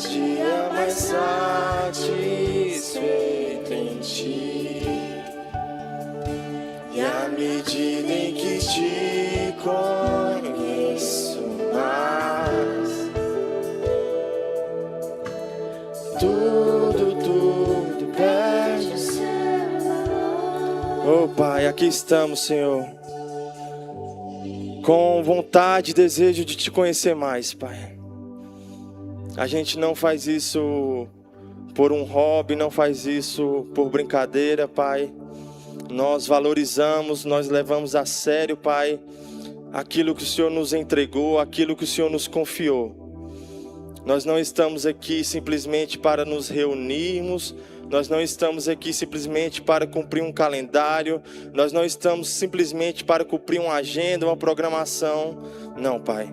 dia mais satisfeito em ti. E à medida em que te conheço mais, tudo perde o seu valor. Oh Pai, aqui estamos, Senhor, com vontade e desejo de te conhecer mais, Pai. A gente não faz isso por um hobby, não faz isso por brincadeira, Pai. Nós valorizamos, nós levamos a sério, Pai, aquilo que o Senhor nos entregou, aquilo que o Senhor nos confiou. Nós não estamos aqui simplesmente para nos reunirmos, nós não estamos aqui simplesmente para cumprir um calendário, nós não estamos simplesmente para cumprir uma agenda, uma programação. Não, Pai.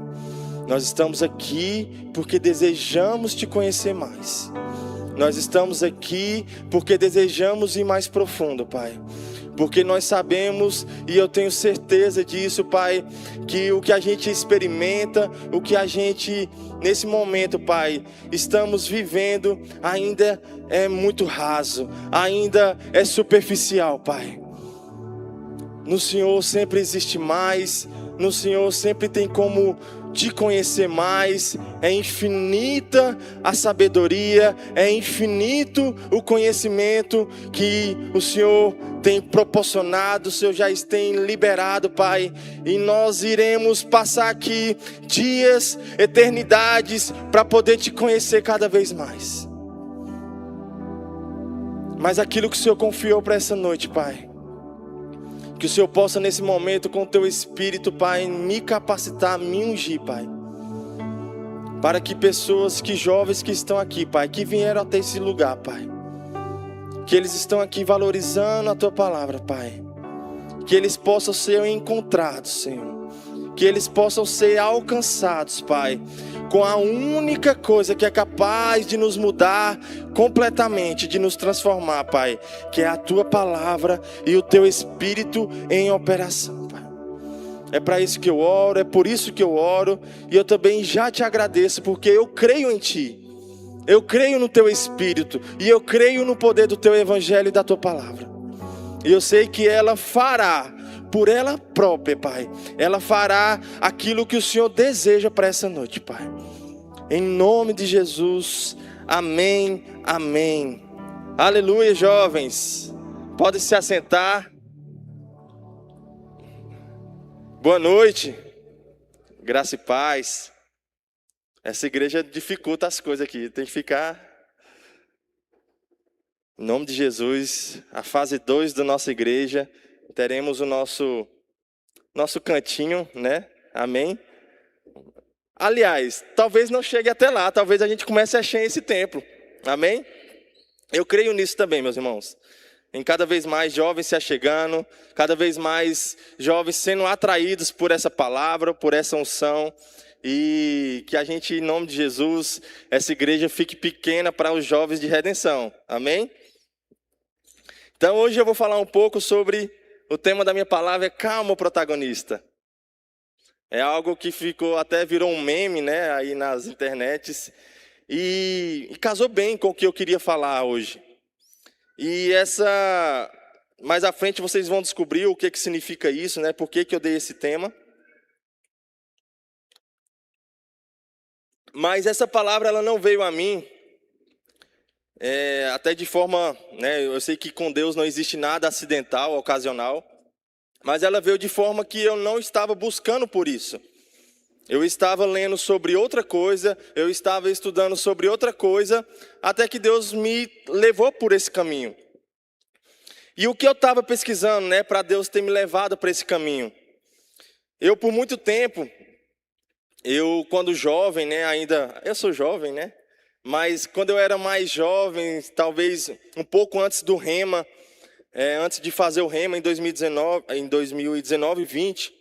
Nós estamos aqui porque desejamos te conhecer mais. Nós estamos aqui porque desejamos ir mais profundo, Pai. Porque nós sabemos, e eu tenho certeza disso, Pai, que o que a gente experimenta, o que a gente, nesse momento, Pai, estamos vivendo, ainda é muito raso, ainda é superficial, Pai. No Senhor sempre existe mais, no Senhor sempre tem como te conhecer mais. É infinita a sabedoria, é infinito o conhecimento que o Senhor tem proporcionado, o Senhor já tem liberado, Pai. E nós iremos passar aqui dias, eternidades, para poder te conhecer cada vez mais. Mas aquilo que o Senhor confiou para essa noite, Pai, que o Senhor possa nesse momento com o Teu Espírito, Pai, me capacitar, me ungir, Pai. Para que pessoas, que jovens que estão aqui, Pai, que vieram até esse lugar, Pai, que eles estão aqui valorizando a Tua palavra, Pai. Que eles possam ser encontrados, Senhor. Que eles possam ser alcançados, Pai, com a única coisa que é capaz de nos mudar completamente, de nos transformar, Pai, que é a Tua palavra e o Teu Espírito em operação, Pai. É para isso que eu oro, é por isso que eu oro, e eu também já te agradeço, porque eu creio em Ti. Eu creio no Teu Espírito, e eu creio no poder do Teu Evangelho e da Tua palavra. E eu sei que ela fará, por ela própria, Pai, ela fará aquilo que o Senhor deseja para essa noite, Pai. Em nome de Jesus, amém, amém. Aleluia, jovens. Podem se assentar. Boa noite. Graça e paz. Essa igreja dificulta as coisas aqui, tem que ficar. Em nome de Jesus, a fase 2 da nossa igreja, teremos o nosso cantinho, né? Amém? Aliás, talvez não chegue até lá, talvez a gente comece a encher esse templo. Amém? Eu creio nisso também, meus irmãos. Em cada vez mais jovens se achegando, cada vez mais jovens sendo atraídos por essa palavra, por essa unção. E que a gente, em nome de Jesus, essa igreja fique pequena para os jovens de redenção. Amém? Então hoje eu vou falar um pouco sobre... O tema da minha palavra é calma, protagonista. É algo que até virou um meme, né, aí nas internets. E casou bem com o que eu queria falar hoje. E mais à frente vocês vão descobrir o que significa isso, né, por que eu dei esse tema. Mas essa palavra ela não veio a mim, até de forma, né, eu sei que com Deus não existe nada acidental, ocasional, mas ela veio de forma que eu não estava buscando por isso. Eu estava lendo sobre outra coisa, eu estava estudando sobre outra coisa, até que Deus me levou por esse caminho. E o que eu estava pesquisando, né, para Deus ter me levado para esse caminho? Eu, por muito tempo, quando jovem, né, eu sou jovem, né? Mas quando eu era mais jovem, talvez um pouco antes do Rema, antes de fazer o Rema em 2019 e 2020,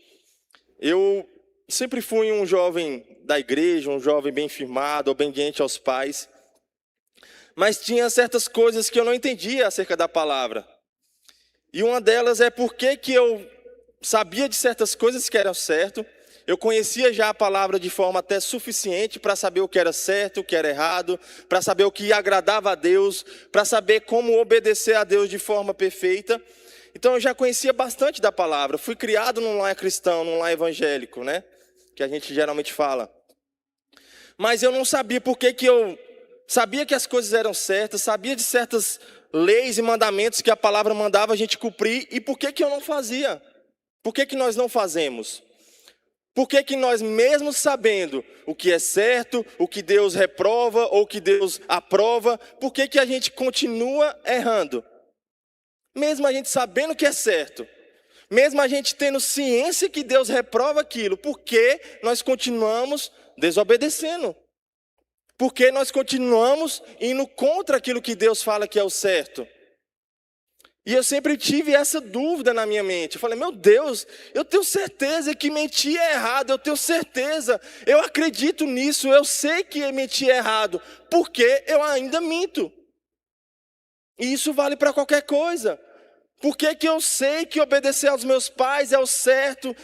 eu sempre fui um jovem da igreja, um jovem bem firmado, obediente aos pais. Mas tinha certas coisas que eu não entendia acerca da palavra. E uma delas é por que eu sabia de certas coisas que eram certo, Eu conhecia já a palavra de forma até suficiente para saber o que era certo, o que era errado, para saber o que agradava a Deus, para saber como obedecer a Deus de forma perfeita. Então eu já conhecia bastante da palavra. Fui criado num lar cristão, num lar evangélico, né? Que a gente geralmente fala. Mas eu não sabia por que eu sabia que as coisas eram certas, sabia de certas leis e mandamentos que a palavra mandava a gente cumprir, e por que eu não fazia? Por que nós não fazemos? Por que nós, mesmo sabendo o que é certo, o que Deus reprova ou o que Deus aprova, por que a gente continua errando? Mesmo a gente sabendo o que é certo, mesmo a gente tendo ciência que Deus reprova aquilo, por que nós continuamos desobedecendo? Por que nós continuamos indo contra aquilo que Deus fala que é o certo? E eu sempre tive essa dúvida na minha mente. Eu falei, meu Deus, eu tenho certeza que mentir é errado, eu tenho certeza, eu acredito nisso, eu sei que mentir é errado, porque eu ainda minto. E isso vale para qualquer coisa. Por que eu sei que obedecer aos meus pais é o certo,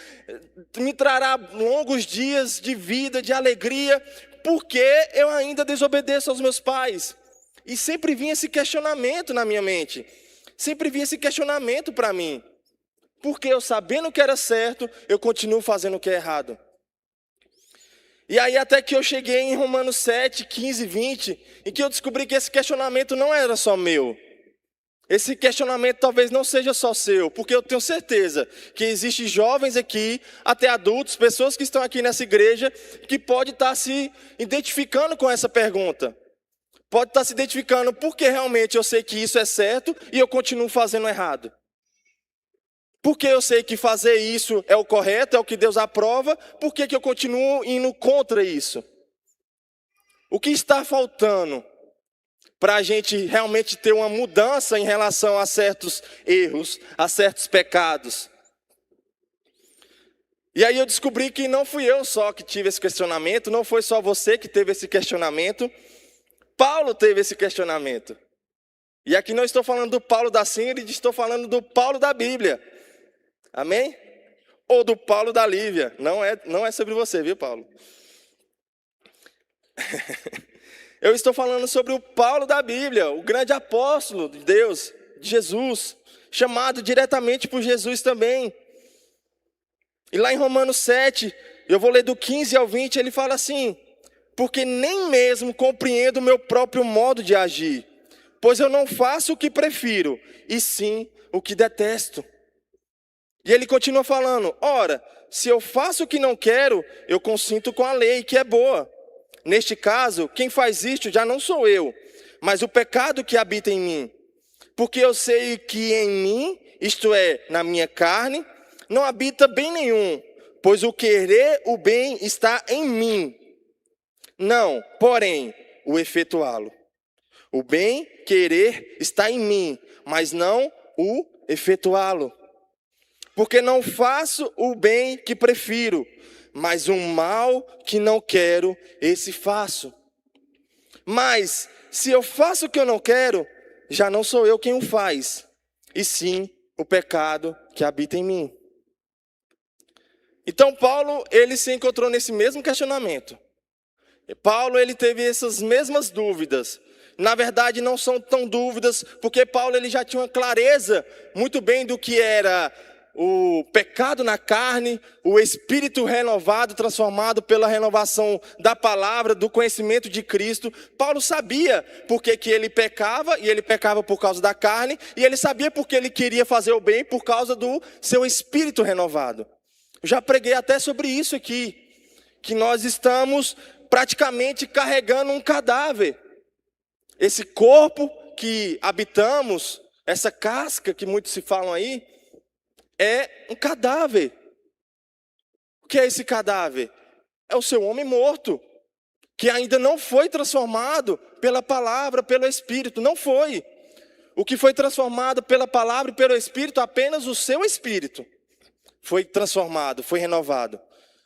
me trará longos dias de vida, de alegria, porque eu ainda desobedeço aos meus pais? E sempre vinha esse questionamento na minha mente. Sempre vinha esse questionamento para mim. Porque eu sabendo o que era certo, eu continuo fazendo o que é errado. E aí até que eu cheguei em Romanos 7, 15, 20, em que eu descobri que esse questionamento não era só meu. Esse questionamento talvez não seja só seu, porque eu tenho certeza que existem jovens aqui, até adultos, pessoas que estão aqui nessa igreja, que podem estar se identificando com essa pergunta. Pode estar se identificando porque realmente eu sei que isso é certo e eu continuo fazendo errado. Porque eu sei que fazer isso é o correto, é o que Deus aprova, por que eu continuo indo contra isso? O que está faltando para a gente realmente ter uma mudança em relação a certos erros, a certos pecados? E aí eu descobri que não fui eu só que tive esse questionamento, não foi só você que teve esse questionamento. Paulo teve esse questionamento. E aqui não estou falando do Paulo da Síria, estou falando do Paulo da Bíblia. Amém? Ou do Paulo da Lívia. Não é sobre você, viu, Paulo? Eu estou falando sobre o Paulo da Bíblia, o grande apóstolo de Deus, de Jesus, chamado diretamente por Jesus também. E lá em Romanos 7, eu vou ler do 15 ao 20, ele fala assim: porque nem mesmo compreendo o meu próprio modo de agir, pois eu não faço o que prefiro, e sim o que detesto. E ele continua falando: ora, se eu faço o que não quero, eu consinto com a lei, que é boa. Neste caso, quem faz isto já não sou eu, mas o pecado que habita em mim. Porque eu sei que em mim, isto é, na minha carne, não habita bem nenhum, pois o querer o bem está em mim. Não, porém, o efetuá-lo. O bem querer está em mim, mas não o efetuá-lo. Porque não faço o bem que prefiro, mas o mal que não quero, esse faço. Mas, se eu faço o que eu não quero, já não sou eu quem o faz, e sim o pecado que habita em mim. Então Paulo, ele se encontrou nesse mesmo questionamento. Paulo, ele teve essas mesmas dúvidas. Na verdade, não são tão dúvidas, porque Paulo, ele já tinha uma clareza muito bem do que era o pecado na carne, o espírito renovado, transformado pela renovação da palavra, do conhecimento de Cristo. Paulo sabia por que ele pecava, e ele pecava por causa da carne, e ele sabia porque ele queria fazer o bem por causa do seu espírito renovado. Eu já preguei até sobre isso aqui, que nós estamos praticamente carregando um cadáver. Esse corpo que habitamos, essa casca que muitos se falam aí, é um cadáver. O que é esse cadáver? É o seu homem morto, que ainda não foi transformado pela palavra, pelo Espírito. Não foi. O que foi transformado pela palavra e pelo Espírito, apenas o seu espírito foi transformado, foi renovado.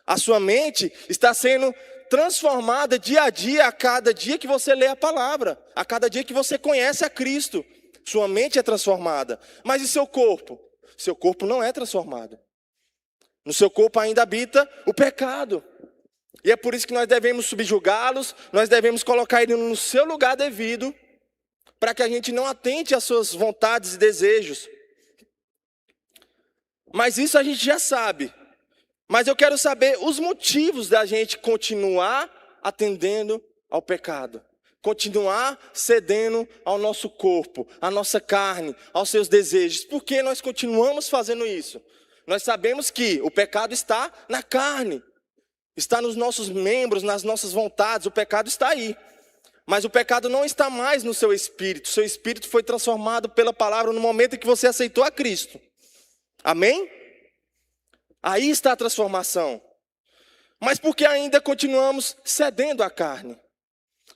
A sua mente está sendo transformada dia a dia, a cada dia que você lê a palavra, a cada dia que você conhece a Cristo. Sua mente é transformada. Mas e seu corpo? Seu corpo não é transformado. No seu corpo ainda habita o pecado. E é por isso que nós devemos subjugá-los, nós devemos colocar ele no seu lugar devido, para que a gente não atente às suas vontades e desejos. Mas isso a gente já sabe. Mas eu quero saber os motivos da gente continuar atendendo ao pecado. Continuar cedendo ao nosso corpo, à nossa carne, aos seus desejos. Por que nós continuamos fazendo isso? Nós sabemos que o pecado está na carne. Está nos nossos membros, nas nossas vontades. O pecado está aí. Mas o pecado não está mais no seu espírito. Seu espírito foi transformado pela palavra no momento em que você aceitou a Cristo. Amém? Aí está a transformação. Mas por que ainda continuamos cedendo à carne?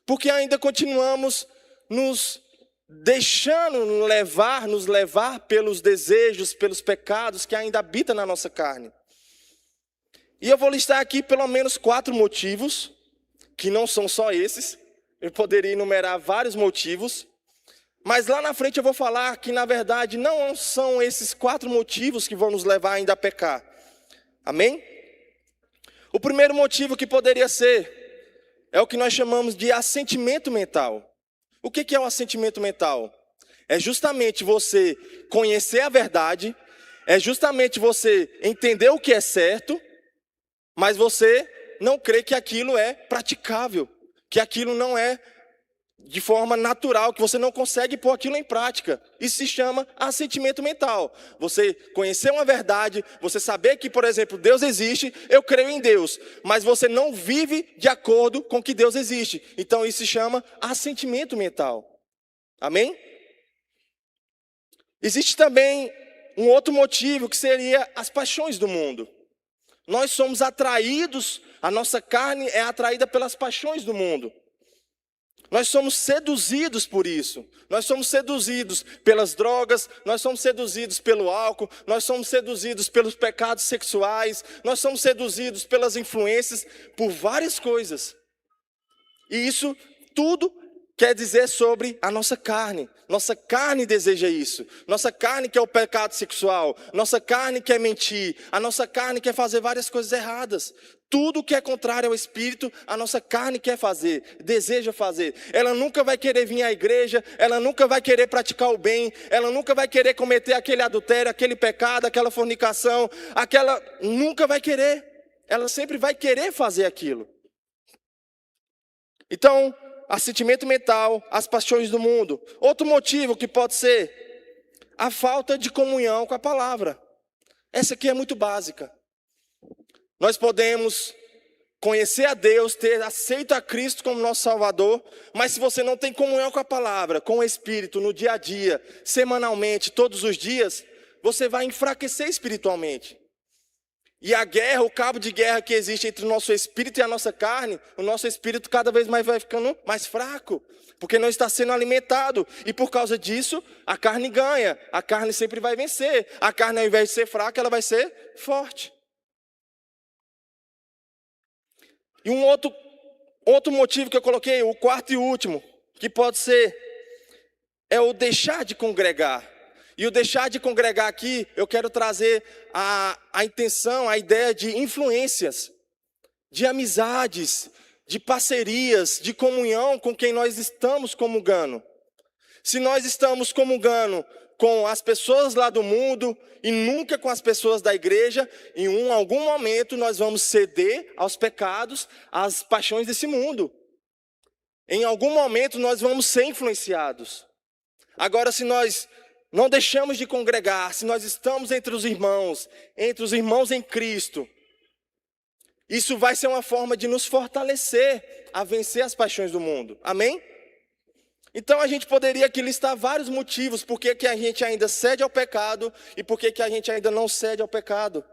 Por que ainda continuamos nos deixando nos levar pelos desejos, pelos pecados que ainda habitam na nossa carne? E eu vou listar aqui pelo menos 4 motivos, que não são só esses. Eu poderia enumerar vários motivos, mas lá na frente eu vou falar que, na verdade, não são esses 4 motivos que vão nos levar ainda a pecar. Amém? O primeiro motivo que poderia ser é o que nós chamamos de assentimento mental. O que é um assentimento mental? É justamente você conhecer a verdade, é justamente você entender o que é certo, mas você não crê que aquilo é praticável, que aquilo não é de forma natural, que você não consegue pôr aquilo em prática. Isso se chama assentimento mental. Você conhecer uma verdade, você saber que, por exemplo, Deus existe, eu creio em Deus, mas você não vive de acordo com que Deus existe. Então isso se chama assentimento mental. Amém? Existe também um outro motivo que seria as paixões do mundo. Nós somos atraídos, a nossa carne é atraída pelas paixões do mundo. Nós somos seduzidos por isso. Nós somos seduzidos pelas drogas, nós somos seduzidos pelo álcool, nós somos seduzidos pelos pecados sexuais, nós somos seduzidos pelas influências, por várias coisas. E isso tudo quer dizer sobre a nossa carne. Nossa carne deseja isso. Nossa carne quer o pecado sexual. Nossa carne quer mentir. A nossa carne quer fazer várias coisas erradas. Tudo que é contrário ao Espírito, a nossa carne quer fazer, deseja fazer. Ela nunca vai querer vir à igreja, ela nunca vai querer praticar o bem, ela nunca vai querer cometer aquele adultério, aquele pecado, aquela fornicação, nunca vai querer. Ela sempre vai querer fazer aquilo. Então, assentimento mental, as paixões do mundo. Outro motivo que pode ser a falta de comunhão com a palavra. Essa aqui é muito básica. Nós podemos conhecer a Deus, ter aceito a Cristo como nosso Salvador, mas se você não tem comunhão com a palavra, com o Espírito, no dia a dia, semanalmente, todos os dias, você vai enfraquecer espiritualmente. E a guerra, o cabo de guerra que existe entre o nosso espírito e a nossa carne, o nosso espírito cada vez mais vai ficando mais fraco, porque não está sendo alimentado. E por causa disso, a carne ganha, a carne sempre vai vencer. A carne, ao invés de ser fraca, ela vai ser forte. E um outro motivo que eu coloquei, o quarto e último, que pode ser, é o deixar de congregar. E o deixar de congregar aqui, eu quero trazer a intenção, a ideia de influências, de amizades, de parcerias, de comunhão com quem nós estamos comungando. Se nós estamos comungando com as pessoas lá do mundo e nunca com as pessoas da igreja, em algum momento nós vamos ceder aos pecados, às paixões desse mundo. Em algum momento nós vamos ser influenciados. Agora, se nós não deixamos de congregar, se nós estamos entre os irmãos em Cristo, isso vai ser uma forma de nos fortalecer a vencer as paixões do mundo. Amém? Então a gente poderia aqui listar vários motivos por que a gente ainda cede ao pecado e por que a gente ainda não cede ao pecado.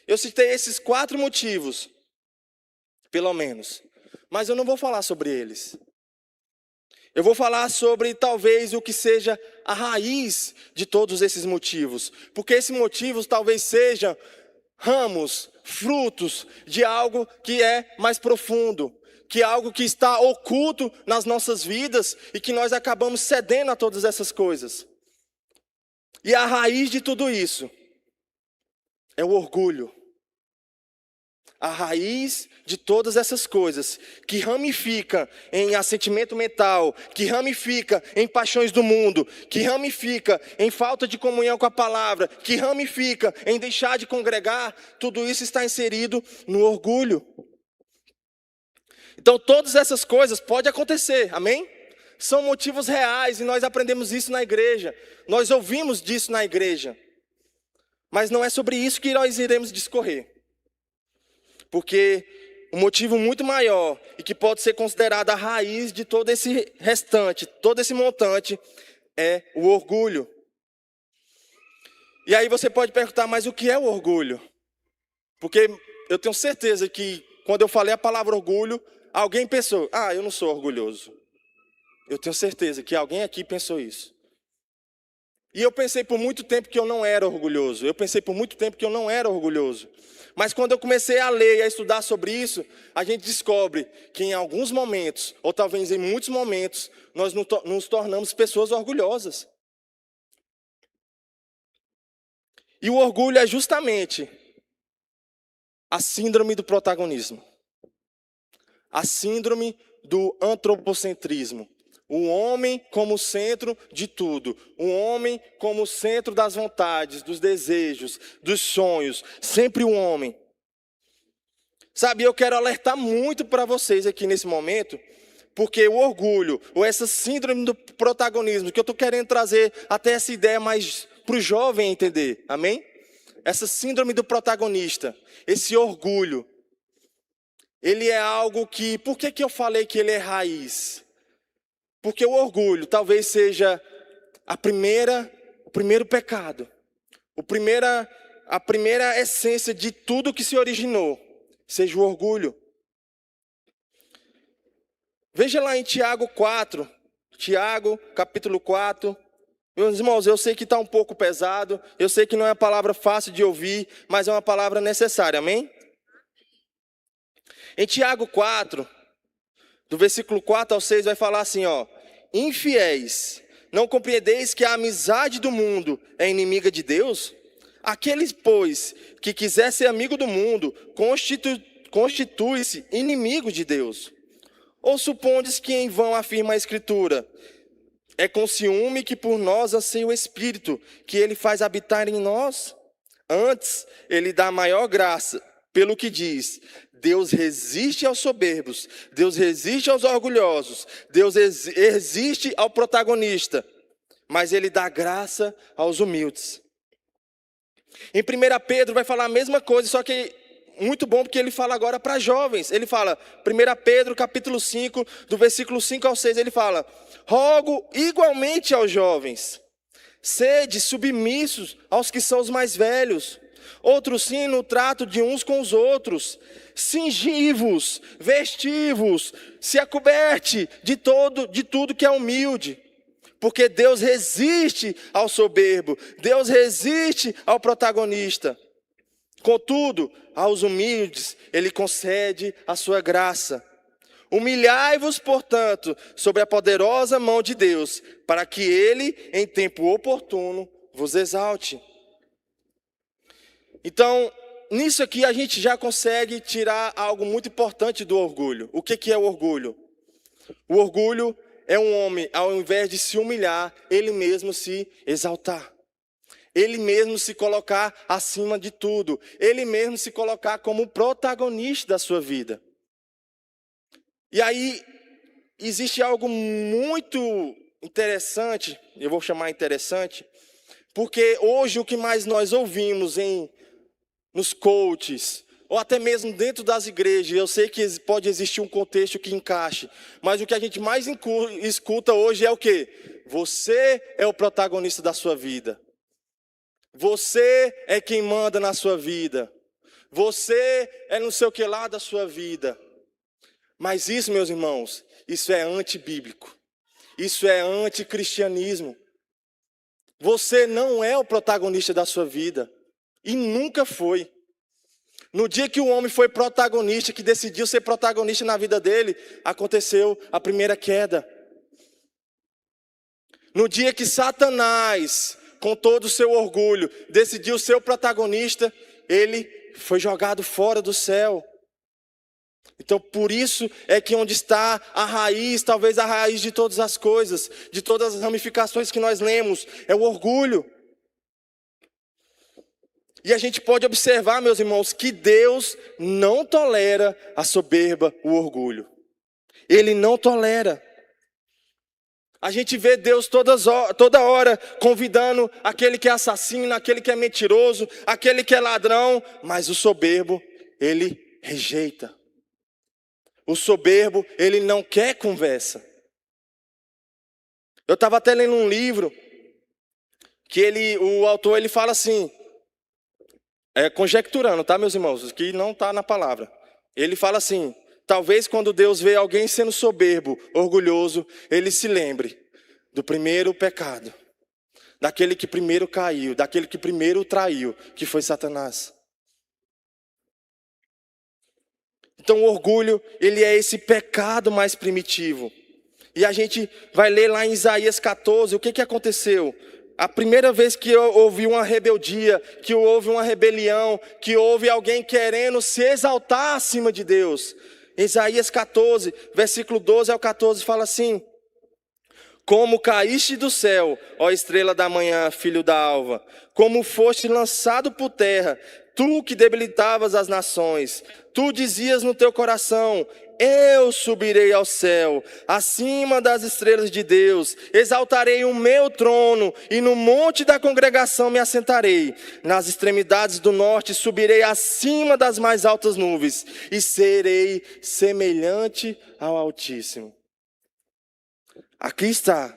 Eu citei esses 4 motivos, pelo menos, mas eu não vou falar sobre eles. Eu vou falar sobre talvez o que seja a raiz de todos esses motivos, porque esses motivos talvez sejam ramos, frutos de algo que é mais profundo, que é algo que está oculto nas nossas vidas e que nós acabamos cedendo a todas essas coisas. E a raiz de tudo isso é o orgulho. a raiz de todas essas coisas, que ramifica em assentimento mental, que ramifica em paixões do mundo, que ramifica em falta de comunhão com a palavra, que ramifica em deixar de congregar, tudo isso está inserido no orgulho. Então todas essas coisas podem acontecer, amém? São motivos reais e nós aprendemos isso na igreja, nós ouvimos disso na igreja, mas não é sobre isso que nós iremos discorrer. Porque um motivo muito maior e que pode ser considerado a raiz de todo esse restante, todo esse montante, é o orgulho. E aí você pode perguntar, mas o que é o orgulho? Porque eu tenho certeza que quando eu falei a palavra orgulho, alguém pensou, eu não sou orgulhoso. Eu tenho certeza que alguém aqui pensou isso. E eu pensei por muito tempo que eu não era orgulhoso. Mas quando eu comecei a ler e a estudar sobre isso, a gente descobre que em alguns momentos, ou talvez em muitos momentos, nós nos tornamos pessoas orgulhosas. E o orgulho é justamente a síndrome do protagonismo. A síndrome do antropocentrismo. O homem como centro de tudo. O homem como centro das vontades, dos desejos, dos sonhos. Sempre o homem. Sabe, eu quero alertar muito para vocês aqui nesse momento, porque o orgulho, ou essa síndrome do protagonismo, que eu estou querendo trazer até essa ideia mais para o jovem entender, amém? Essa síndrome do protagonista, esse orgulho, ele é algo que, por que eu falei que ele é raiz? Porque o orgulho talvez seja o primeiro pecado, a primeira essência de tudo que se originou, seja o orgulho. Veja lá em Tiago 4, Tiago capítulo 4. Meus irmãos, eu sei que está um pouco pesado, eu sei que não é uma palavra fácil de ouvir, mas é uma palavra necessária, amém? Em Tiago 4, do versículo 4 ao 6, vai falar assim, infiéis, não compreendeis que a amizade do mundo é inimiga de Deus? Aquele, pois, que quiser ser amigo do mundo, constitui-se inimigo de Deus. Ou supondes que em vão afirma a Escritura, é com ciúme que por nós anseia o Espírito, que ele faz habitar em nós? Antes, ele dá maior graça, pelo que diz, Deus resiste aos soberbos, Deus resiste aos orgulhosos, Deus resiste ao protagonista, mas ele dá graça aos humildes. Em 1 Pedro vai falar a mesma coisa, só que muito bom porque ele fala agora para jovens. Ele fala, 1 Pedro capítulo 5, do versículo 5 ao 6, ele fala, rogo igualmente aos jovens, sede submissos aos que são os mais velhos, outros sim no trato de uns com os outros, cingivos, vestivos, se acoberte de tudo que é humilde, porque Deus resiste ao soberbo, Deus resiste ao protagonista. Contudo, aos humildes ele concede a sua graça. Humilhai-vos, portanto, sob a poderosa mão de Deus, para que ele, em tempo oportuno, vos exalte. Então, nisso aqui a gente já consegue tirar algo muito importante do orgulho. O que é o orgulho? O orgulho é um homem, ao invés de se humilhar, ele mesmo se exaltar. Ele mesmo se colocar acima de tudo. Ele mesmo se colocar como protagonista da sua vida. E aí, existe algo muito interessante, eu vou chamar interessante, porque hoje o que mais nós ouvimos nos coaches, ou até mesmo dentro das igrejas, eu sei que pode existir um contexto que encaixe, mas o que a gente mais escuta hoje é o quê? Você é o protagonista da sua vida. Você é quem manda na sua vida. Você é não sei o que lá da sua vida. Mas isso, meus irmãos, isso é antibíblico. Isso é anticristianismo. Você não é o protagonista da sua vida. E nunca foi. No dia que o homem foi protagonista, que decidiu ser protagonista na vida dele, aconteceu a primeira queda. No dia que Satanás, com todo o seu orgulho, decidiu ser o protagonista, ele foi jogado fora do céu. Então, por isso é que onde está a raiz, talvez a raiz de todas as coisas, de todas as ramificações que nós lemos, é o orgulho. E a gente pode observar, meus irmãos, que Deus não tolera a soberba, o orgulho. Ele não tolera. A gente vê Deus toda hora convidando aquele que é assassino, aquele que é mentiroso, aquele que é ladrão, mas o soberbo, ele rejeita. O soberbo, ele não quer conversa. Eu estava até lendo um livro que o autor ele fala assim, conjecturando, tá, meus irmãos? Que não está na palavra. Ele fala assim: talvez quando Deus vê alguém sendo soberbo, orgulhoso, ele se lembre do primeiro pecado, daquele que primeiro caiu, daquele que primeiro o traiu, que foi Satanás. Então o orgulho, ele é esse pecado mais primitivo. E a gente vai ler lá em Isaías 14, o que aconteceu? A primeira vez que houve uma rebeldia, que houve uma rebelião, que houve alguém querendo se exaltar acima de Deus. Isaías 14, versículo 12 ao 14 fala assim: como caíste do céu, ó estrela da manhã, filho da alva, como foste lançado por terra, tu que debilitavas as nações, tu dizias no teu coração: eu subirei ao céu, acima das estrelas de Deus, exaltarei o meu trono, e no monte da congregação me assentarei. Nas extremidades do norte subirei acima das mais altas nuvens, e serei semelhante ao Altíssimo. Aqui está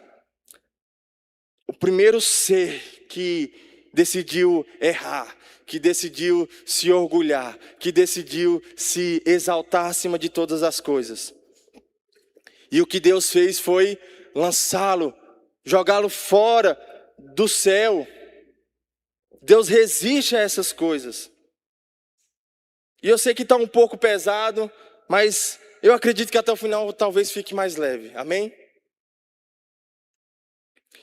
o primeiro ser que decidiu errar, que decidiu se orgulhar, que decidiu se exaltar acima de todas as coisas. E o que Deus fez foi lançá-lo, jogá-lo fora do céu. Deus resiste a essas coisas. E eu sei que está um pouco pesado, mas eu acredito que até o final talvez fique mais leve. Amém?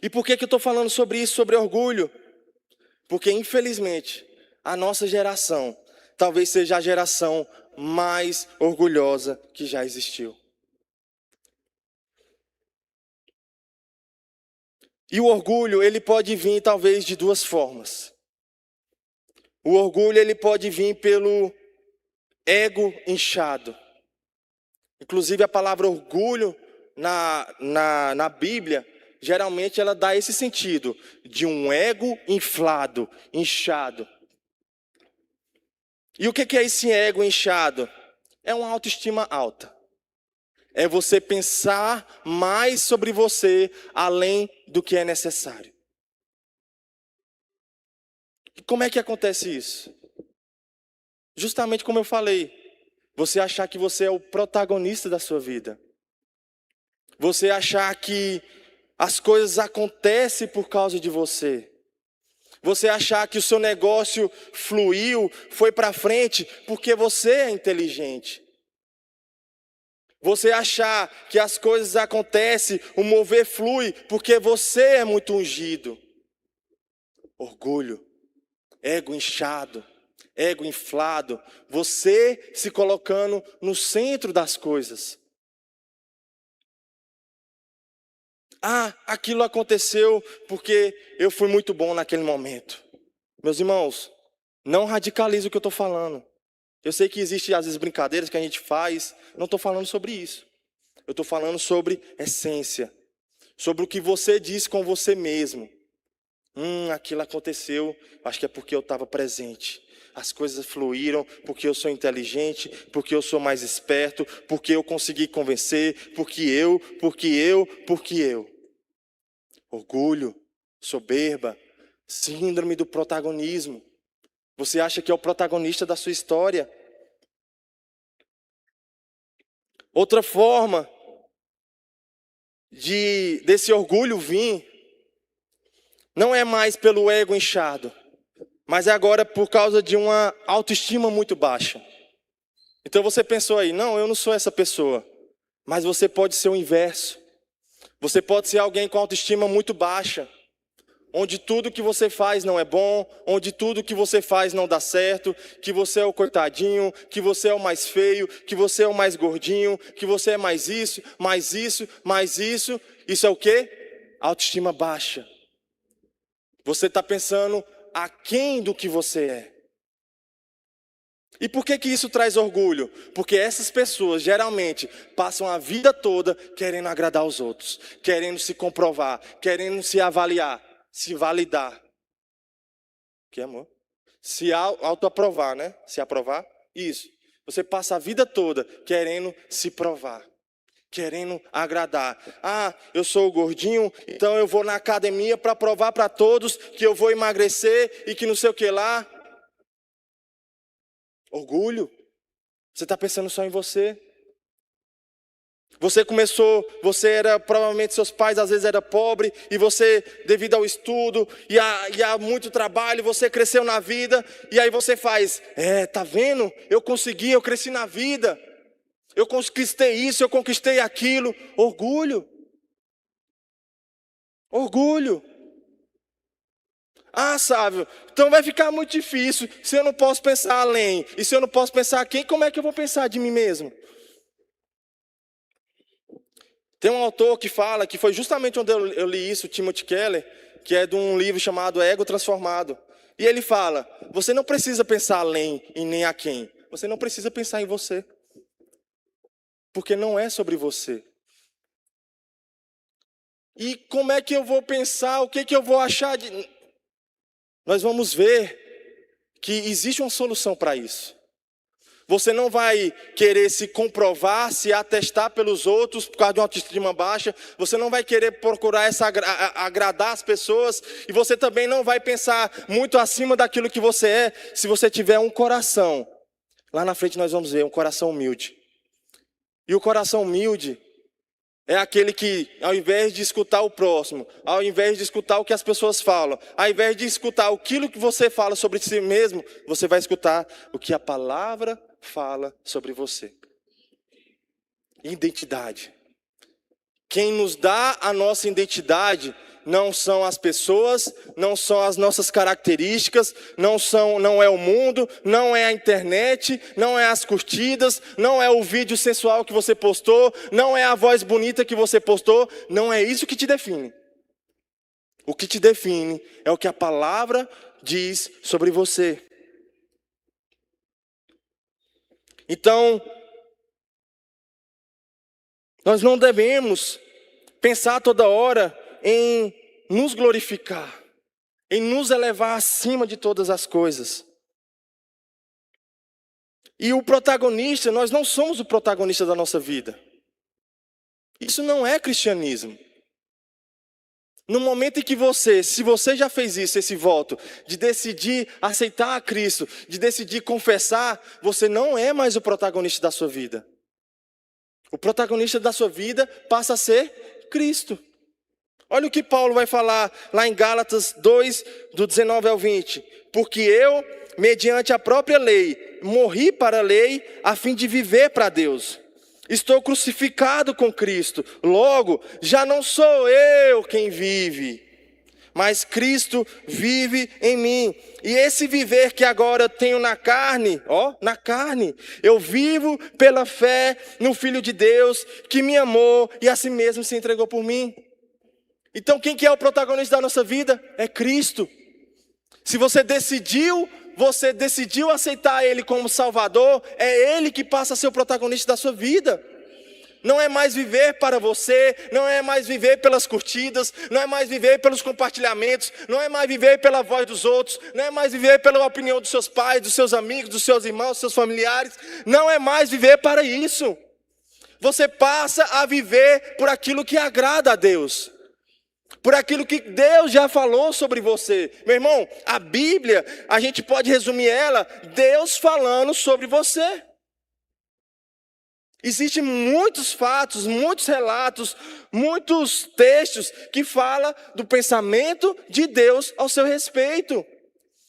E por que eu estou falando sobre isso, sobre orgulho? Porque infelizmente a nossa geração talvez seja a geração mais orgulhosa que já existiu. E o orgulho, ele pode vir talvez de duas formas. O orgulho, ele pode vir pelo ego inchado. Inclusive a palavra orgulho na Bíblia, geralmente ela dá esse sentido, de um ego inflado, inchado. E o que é esse ego inchado? É uma autoestima alta. É você pensar mais sobre você, além do que é necessário. E como é que acontece isso? Justamente como eu falei, você achar que você é o protagonista da sua vida. Você achar que as coisas acontecem por causa de você. Você achar que o seu negócio fluiu, foi para frente, porque você é inteligente. Você achar que as coisas acontecem, o mover flui, porque você é muito ungido. Orgulho, ego inchado, ego inflado. Você se colocando no centro das coisas. Ah, aquilo aconteceu porque eu fui muito bom naquele momento. Meus irmãos, não radicalize o que eu estou falando. Eu sei que existem às vezes brincadeiras que a gente faz. Não estou falando sobre isso. Eu estou falando sobre essência. Sobre o que você diz com você mesmo. Aquilo aconteceu, acho que é porque eu estava presente. As coisas fluíram porque eu sou inteligente, porque eu sou mais esperto, porque eu consegui convencer, porque eu. Orgulho, soberba, síndrome do protagonismo. Você acha que é o protagonista da sua história. Outra forma desse orgulho vir, não é mais pelo ego inchado, mas é agora por causa de uma autoestima muito baixa. Então você pensou aí, não, eu não sou essa pessoa. Mas você pode ser o inverso. Você pode ser alguém com autoestima muito baixa. onde tudo que você faz não é bom, onde tudo que você faz não dá certo, que você é o coitadinho, que você é o mais feio, que você é o mais gordinho, que você é mais isso, mais isso, mais isso. Isso é o quê? Autoestima baixa. Você está pensando aquém do que você é. E por que isso traz orgulho? Porque essas pessoas geralmente passam a vida toda querendo agradar os outros, querendo se comprovar, querendo se avaliar, se validar. Que amor? Se autoaprovar, né? Se aprovar? Isso. Você passa a vida toda querendo se provar, querendo agradar. Ah, eu sou o gordinho, então eu vou na academia para provar para todos que eu vou emagrecer e que não sei o que lá. Orgulho. Você está pensando só em você. Você era, provavelmente seus pais às vezes eram pobres, e você, devido ao estudo e a muito trabalho, você cresceu na vida, e aí você faz, tá vendo? Eu consegui, eu cresci na vida, eu conquistei isso, eu conquistei aquilo. Orgulho. Orgulho. Ah, Sávio, então vai ficar muito difícil, se eu não posso pensar além, e se eu não posso pensar quem, como é que eu vou pensar de mim mesmo? Tem um autor que fala, que foi justamente onde eu li isso, Timothy Keller, que é de um livro chamado Ego Transformado. E ele fala, você não precisa pensar além e nem a quem, você não precisa pensar em você, porque não é sobre você. E como é que eu vou pensar, o que eu vou achar de... Nós vamos ver que existe uma solução para isso. Você não vai querer se comprovar, se atestar pelos outros por causa de uma autoestima baixa. Você não vai querer procurar agradar as pessoas. E você também não vai pensar muito acima daquilo que você é, se você tiver um coração. Lá na frente nós vamos ver um coração humilde. E o coração humilde é aquele que, ao invés de escutar o próximo, ao invés de escutar o que as pessoas falam, ao invés de escutar aquilo que você fala sobre si mesmo, você vai escutar o que a palavra fala sobre você. Identidade. Quem nos dá a nossa identidade não são as pessoas, não são as nossas características, não é o mundo, não é a internet, não é as curtidas, não é o vídeo sensual que você postou, não é a voz bonita que você postou, não é isso que te define. O que te define é o que a palavra diz sobre você. Então, nós não devemos pensar toda hora em nos glorificar, em nos elevar acima de todas as coisas. E o protagonista, nós não somos o protagonista da nossa vida. Isso não é cristianismo. No momento em que se você já fez isso, esse voto, de decidir aceitar a Cristo, de decidir confessar, você não é mais o protagonista da sua vida. O protagonista da sua vida passa a ser Cristo. Olha o que Paulo vai falar lá em Gálatas 2, do 19 ao 20. Porque eu, mediante a própria lei, morri para a lei a fim de viver para Deus. Estou crucificado com Cristo. Logo, já não sou eu quem vive, mas Cristo vive em mim. E esse viver que agora eu tenho na carne, eu vivo pela fé no Filho de Deus, que me amou e a si mesmo se entregou por mim. Então quem que é o protagonista da nossa vida? É Cristo. Se você decidiu aceitar Ele como Salvador, é Ele que passa a ser o protagonista da sua vida. Não é mais viver para você, não é mais viver pelas curtidas, não é mais viver pelos compartilhamentos, não é mais viver pela voz dos outros, não é mais viver pela opinião dos seus pais, dos seus amigos, dos seus irmãos, dos seus familiares, não é mais viver para isso. Você passa a viver por aquilo que agrada a Deus, por aquilo que Deus já falou sobre você. Meu irmão, a Bíblia, a gente pode resumir ela, Deus falando sobre você. Existem muitos fatos, muitos relatos, muitos textos que falam do pensamento de Deus ao seu respeito.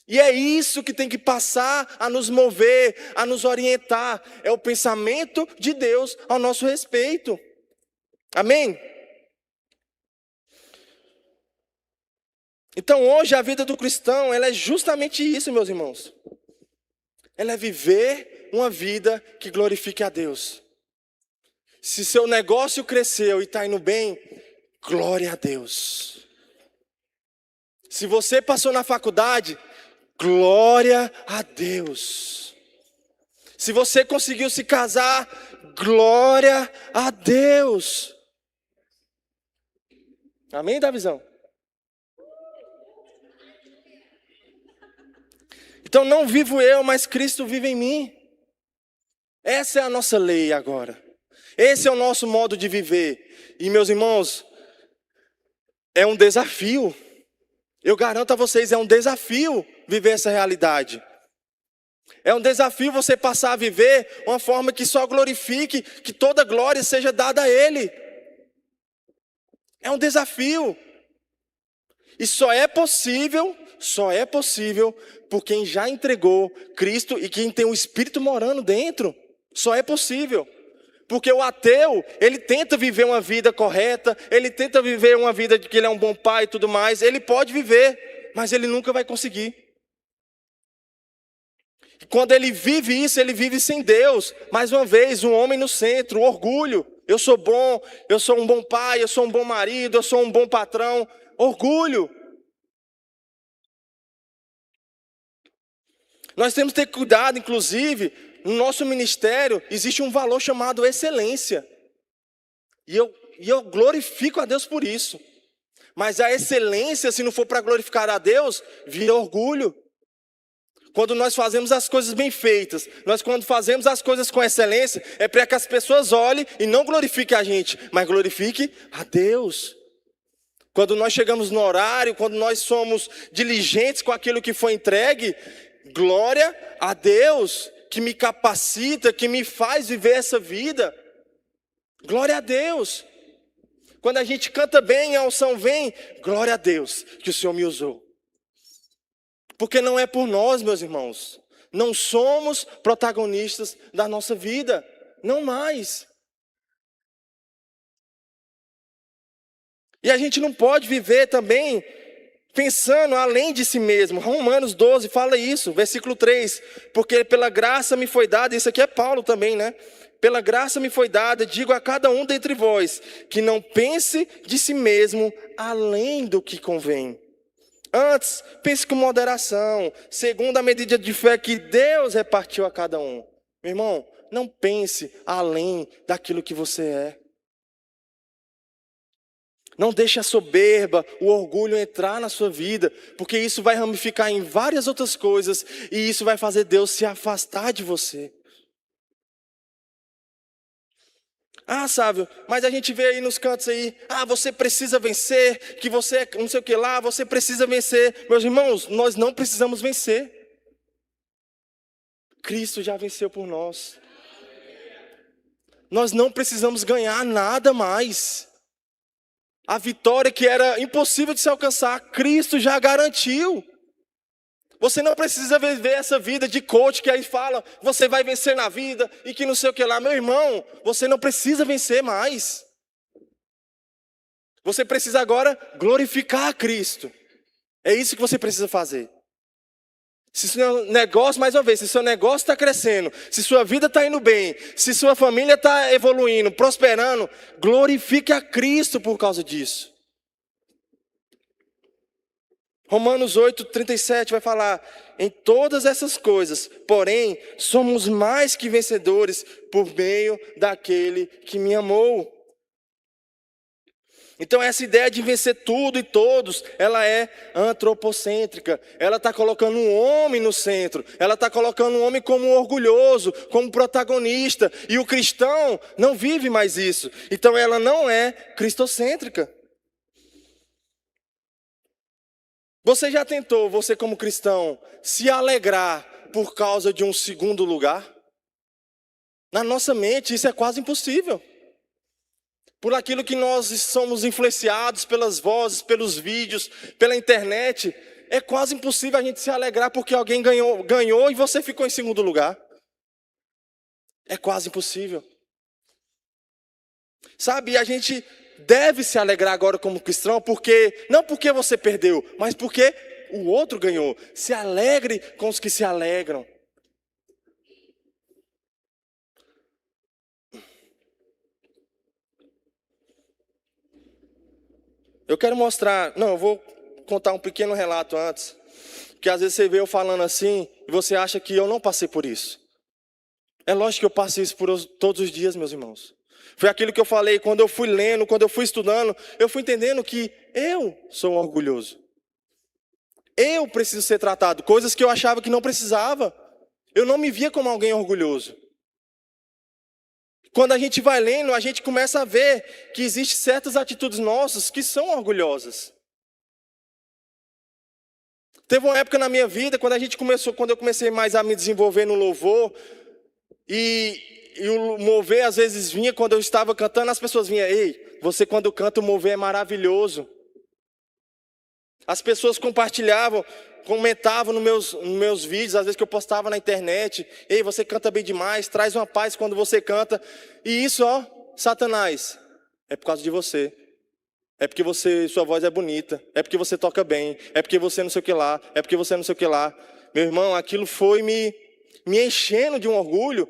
E é isso que tem que passar a nos mover, a nos orientar. É o pensamento de Deus ao nosso respeito. Amém? Então hoje a vida do cristão, ela é justamente isso, meus irmãos. Ela é viver uma vida que glorifique a Deus. Se seu negócio cresceu e está indo bem, glória a Deus. Se você passou na faculdade, glória a Deus. Se você conseguiu se casar, glória a Deus. Amém, Davizão? Então não vivo eu, mas Cristo vive em mim. Essa é a nossa lei agora. Esse é o nosso modo de viver. E meus irmãos, é um desafio. Eu garanto a vocês, é um desafio viver essa realidade. É um desafio você passar a viver uma forma que só glorifique, que toda glória seja dada a Ele. É um desafio. E só é possível por quem já entregou Cristo e quem tem o Espírito morando dentro. Só é possível. Porque o ateu, ele tenta viver uma vida correta, ele tenta viver uma vida de que ele é um bom pai e tudo mais. Ele pode viver, mas ele nunca vai conseguir. E quando ele vive isso, ele vive sem Deus. Mais uma vez, um homem no centro, o orgulho. Eu sou bom, eu sou um bom pai, eu sou um bom marido, eu sou um bom patrão. Orgulho. Nós temos que ter cuidado, inclusive, no nosso ministério existe um valor chamado excelência. E eu glorifico a Deus por isso. Mas a excelência, se não for para glorificar a Deus, vira orgulho. Quando nós fazemos as coisas bem feitas, quando fazemos as coisas com excelência, é para que as pessoas olhem e não glorifiquem a gente, mas glorifiquem a Deus. Quando nós chegamos no horário, quando nós somos diligentes com aquilo que foi entregue, glória a Deus, que me capacita, que me faz viver essa vida. Glória a Deus. Quando a gente canta bem, a unção vem, glória a Deus, que o Senhor me usou. Porque não é por nós, meus irmãos. Não somos protagonistas da nossa vida. Não mais. E a gente não pode viver também pensando além de si mesmo. Romanos 12 fala isso, versículo 3. Porque pela graça me foi dada, isso aqui é Paulo também, né? Pela graça me foi dada, digo a cada um dentre vós, que não pense de si mesmo além do que convém. Antes, pense com moderação, segundo a medida de fé que Deus repartiu a cada um. Meu irmão, não pense além daquilo que você é. Não deixe a soberba, o orgulho entrar na sua vida, porque isso vai ramificar em várias outras coisas e isso vai fazer Deus se afastar de você. Ah, Sávio, mas a gente vê aí nos cantos aí, você precisa vencer, que você não sei o que lá, você precisa vencer. Meus irmãos, nós não precisamos vencer. Cristo já venceu por nós. Nós não precisamos ganhar nada mais. A vitória que era impossível de se alcançar, Cristo já garantiu. Você não precisa viver essa vida de coach que aí fala, você vai vencer na vida e que não sei o que lá. Meu irmão, você não precisa vencer mais. Você precisa agora glorificar a Cristo. É isso que você precisa fazer. Se seu negócio, mais uma vez, se seu negócio está crescendo, se sua vida está indo bem, se sua família está evoluindo, prosperando, glorifique a Cristo por causa disso. Romanos 8:37 vai falar, em todas essas coisas, porém, somos mais que vencedores por meio daquele que me amou. Então essa ideia de vencer tudo e todos, ela é antropocêntrica. Ela está colocando um homem no centro. Ela está colocando um homem como orgulhoso, como protagonista. E o cristão não vive mais isso. Então ela não é cristocêntrica. Você já tentou, você como cristão, se alegrar por causa de um segundo lugar? Na nossa mente isso é quase impossível. Por aquilo que nós somos influenciados pelas vozes, pelos vídeos, pela internet, é quase impossível a gente se alegrar porque alguém ganhou e você ficou em segundo lugar. É quase impossível. Sabe, a gente deve se alegrar agora como cristão, porque não porque você perdeu, mas porque o outro ganhou. Se alegre com os que se alegram. Eu quero mostrar, não, eu vou contar um pequeno relato antes, que às vezes você vê eu falando assim e você acha que eu não passei por isso. É lógico que eu passei isso todos os dias, meus irmãos. Foi aquilo que eu falei, quando eu fui lendo, quando eu fui estudando, eu fui entendendo que eu sou orgulhoso. Eu preciso ser tratado, coisas que eu achava que não precisava. Eu não me via como alguém orgulhoso. Quando a gente vai lendo, a gente começa a ver que existem certas atitudes nossas que são orgulhosas. Teve uma época na minha vida, quando eu comecei mais a me desenvolver no louvor, e o mover às vezes vinha quando eu estava cantando, as pessoas vinham, ei, você quando canta o mover é maravilhoso. As pessoas compartilhavam, comentavam nos meus vídeos, às vezes que eu postava na internet, ei, você canta bem demais, traz uma paz quando você canta. E isso, ó, Satanás, é por causa de você. É porque sua voz é bonita, é porque você toca bem, é porque você não sei o que lá, é porque você não sei o que lá. Meu irmão, aquilo foi me enchendo de um orgulho.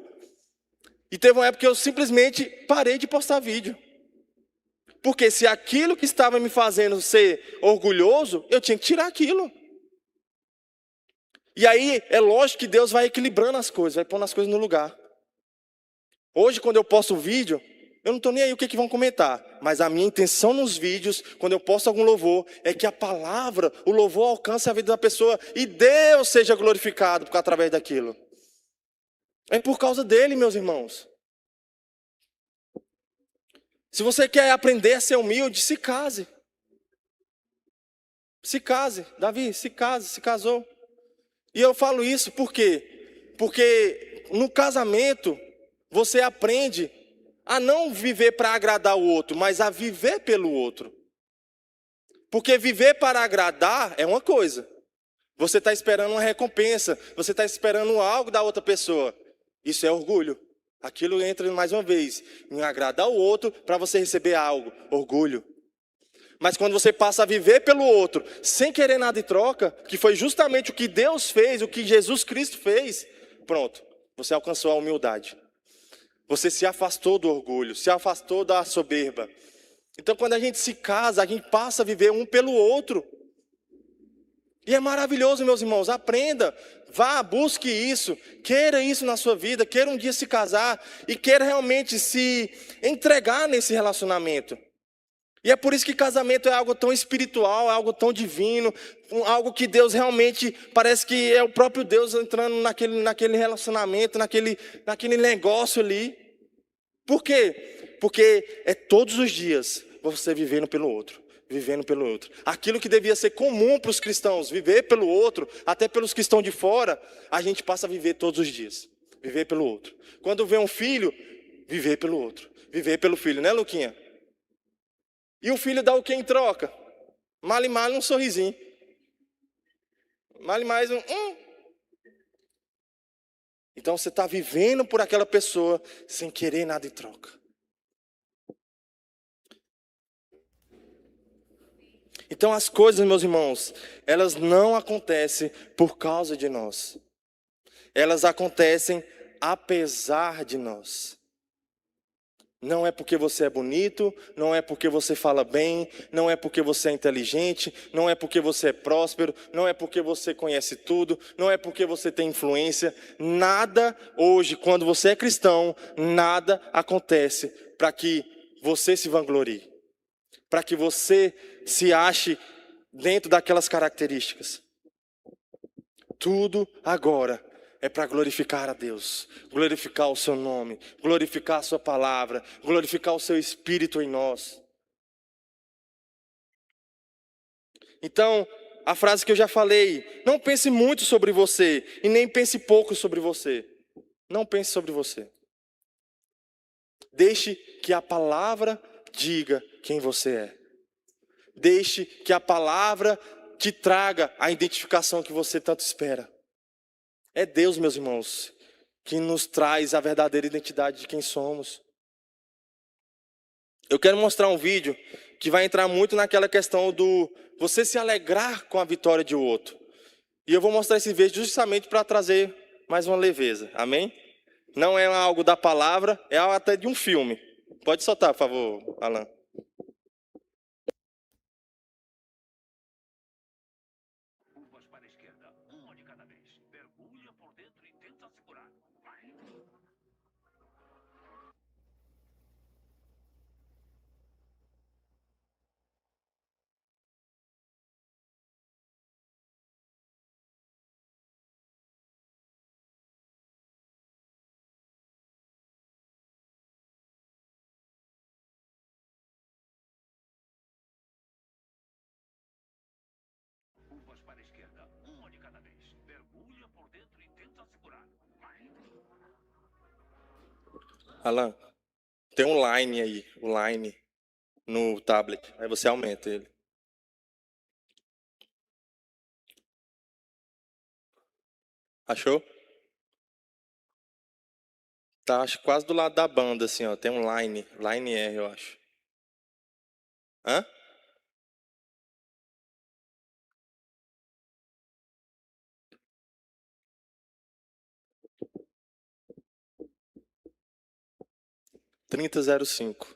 E teve uma época que eu simplesmente parei de postar vídeo. Porque se aquilo que estava me fazendo ser orgulhoso, eu tinha que tirar aquilo. E aí, é lógico que Deus vai equilibrando as coisas, vai pondo as coisas no lugar. Hoje, quando eu posto vídeo, eu não estou nem aí o que vão comentar. Mas a minha intenção nos vídeos, quando eu posto algum louvor, é que a palavra, o louvor alcance a vida da pessoa e Deus seja glorificado através daquilo. É por causa dele, meus irmãos. Se você quer aprender a ser humilde, se case. Se case. Davi, se case, se casou. E eu falo isso por quê? Porque no casamento, você aprende a não viver para agradar o outro, mas a viver pelo outro. Porque viver para agradar é uma coisa. Você está esperando uma recompensa, você está esperando algo da outra pessoa. Isso é orgulho. Aquilo entra mais uma vez em agradar o outro para você receber algo, orgulho. Mas quando você passa a viver pelo outro, sem querer nada em troca, que foi justamente o que Deus fez, o que Jesus Cristo fez, pronto, você alcançou a humildade. Você se afastou do orgulho, se afastou da soberba. Então quando a gente se casa, a gente passa a viver um pelo outro. E é maravilhoso, meus irmãos, aprenda, vá, busque isso, queira isso na sua vida, queira um dia se casar e queira realmente se entregar nesse relacionamento. E é por isso que casamento é algo tão espiritual, é algo tão divino, algo que Deus realmente, parece que é o próprio Deus entrando naquele relacionamento, naquele negócio ali. Por quê? Porque é todos os dias você vivendo pelo outro. Vivendo pelo outro. Aquilo que devia ser comum para os cristãos, viver pelo outro, até pelos que estão de fora, a gente passa a viver todos os dias. Viver pelo outro. Quando vê um filho, viver pelo outro. Viver pelo filho, né, Luquinha? E o filho dá o que em troca? Mal e mal um sorrisinho. Mal e mais um. Então você está vivendo por aquela pessoa sem querer nada em troca. Então as coisas, meus irmãos, elas não acontecem por causa de nós. Elas acontecem apesar de nós. Não é porque você é bonito, não é porque você fala bem, não é porque você é inteligente, não é porque você é próspero, não é porque você conhece tudo, não é porque você tem influência. Nada hoje, quando você é cristão, nada acontece para que você se vanglorie. Para que você se ache dentro daquelas características. Tudo agora é para glorificar a Deus, glorificar o seu nome, glorificar a sua palavra, glorificar o seu Espírito em nós. Então, a frase que eu já falei, não pense muito sobre você e nem pense pouco sobre você. Não pense sobre você. Deixe que a palavra diga quem você é. Deixe que a palavra te traga a identificação que você tanto espera. É Deus, meus irmãos, que nos traz a verdadeira identidade de quem somos. Eu quero mostrar um vídeo que vai entrar muito naquela questão do você se alegrar com a vitória de outro. E eu vou mostrar esse vídeo justamente para trazer mais uma leveza. Amém? Não é algo da palavra, é algo até de um filme. Pode soltar, por favor, Alan. Curvas para a esquerda, uma de cada vez. Mergulha por dentro e tenta segurar. Vai. Curvas para a esquerda, uma de cada vez. Mergulha por dentro e tenta segurar. Vai. Alan, tem um line aí, o line no tablet. Aí você aumenta ele. Achou? Tá, acho quase do lado da banda, assim, ó. Tem um line. Line R, eu acho. Hã? Trinta zero cinco.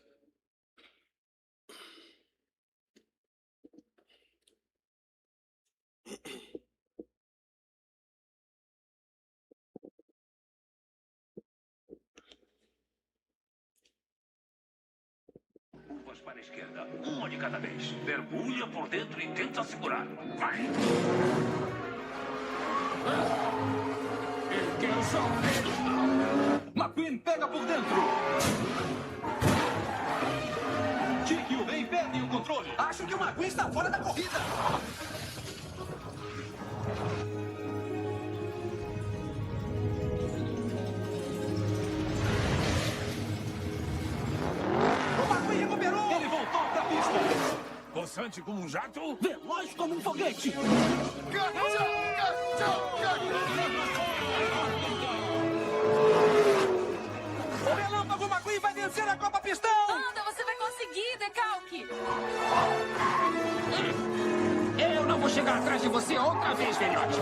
Curvas para a esquerda, uma de cada vez. Mergulha por dentro e tenta segurar. Vai. Quem sofre? McQueen pega por dentro. Chick e o Rei perdem o controle. Acho que o McQueen está fora da corrida. O McQueen recuperou. Ele voltou pra pista. Possante como um jato. Veloz como um foguete. O Relâmpago McQueen vai vencer a Copa Pistão. Anda, você vai conseguir, Decalque! Eu não vou chegar atrás de você outra vez, velhote.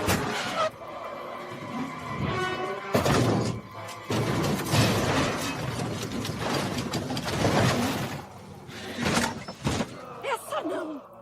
Essa não!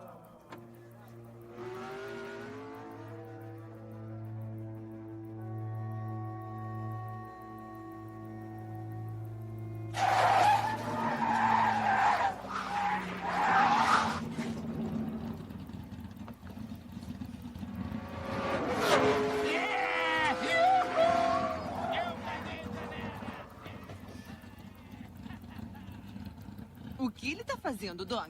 O que ele tá fazendo, Doc?